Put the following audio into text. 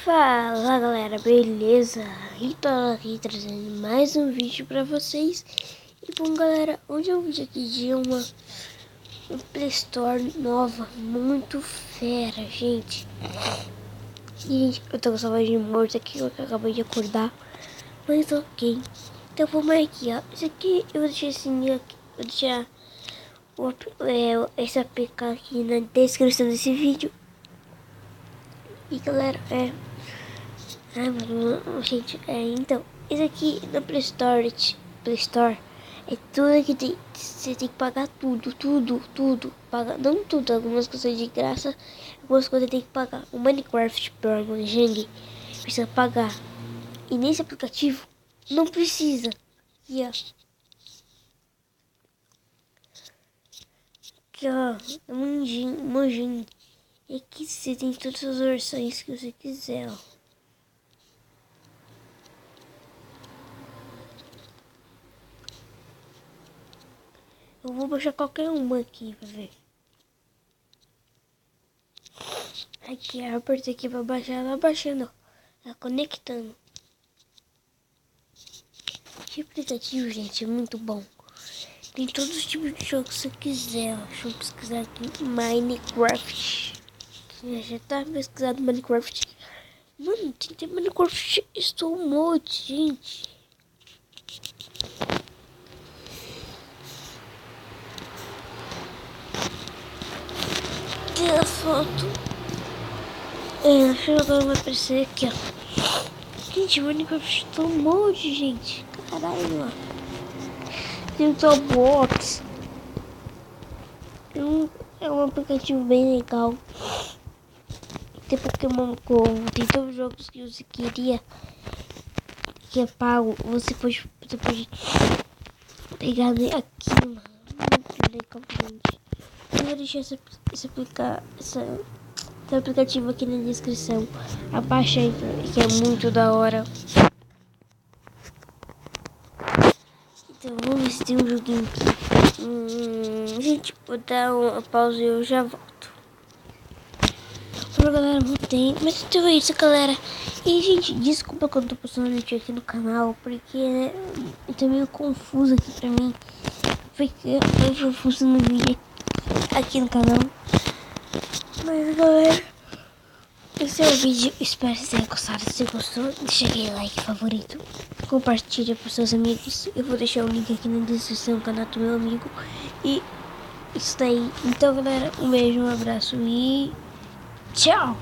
Fala galera, beleza? Então aqui trazendo mais um vídeo pra vocês. E bom galera, hoje é um vídeo aqui de uma Play Store nova, muito fera, gente. E gente, eu tô com saudade de morto aqui, eu acabei de acordar. Mas ok, então vamos aqui, ó. Isso aqui eu vou deixar assim, aqui, vou deixar esse APK aqui na descrição desse vídeo. E galera, gente, então, isso aqui no Play Store é tudo que tem, você tem que pagar tudo, paga, não tudo, algumas coisas de graça, algumas coisas tem que pagar. O Minecraft, por Mojang, precisa pagar, e nesse aplicativo não precisa. Aqui ó, Mojang, e aqui você tem todas as versões que você quiser, ó. Eu vou baixar qualquer uma aqui pra ver. Aqui, eu apertei aqui pra baixar, ela baixando, ó. Ela conectando. Que aplicativo, gente, é muito bom. Tem todos os tipos de jogo que você quiser, ó. Deixa eu pesquisar aqui, Minecraft. Já tá pesquisado Minecraft. Mano, tem Minecraft Slow Mode, gente. Tem a foto. Acho que agora vai aparecer aqui, ó. Gente, Minecraft Slow Mode, gente. Caralho, ó. Tem o Roblox. É um aplicativo bem legal. Tem Pokémon Go. Tem todos os jogos que você queria, que é pago. Você pode pegar aqui, mano. Muito legal, gente. Eu vou deixar esse aplicativo aqui na descrição. Abaixa aí, que é muito da hora. Então vamos ver se tem um joguinho aqui. Gente, vou dar uma pausa e eu já volto. Falou galera, não tem. Mas então é isso, galera. E gente, desculpa quando eu tô postando vídeo aqui no canal, porque tá meio confuso aqui pra mim. Porque eu confuso no vídeo aqui no canal. Mas galera, esse é o vídeo. Espero que vocês tenham gostado. Se gostou, deixa aquele like favorito. Compartilha pros seus amigos. Eu vou deixar o link aqui na descrição do canal do meu amigo. E isso daí. Então galera, um beijo, um abraço e tchau!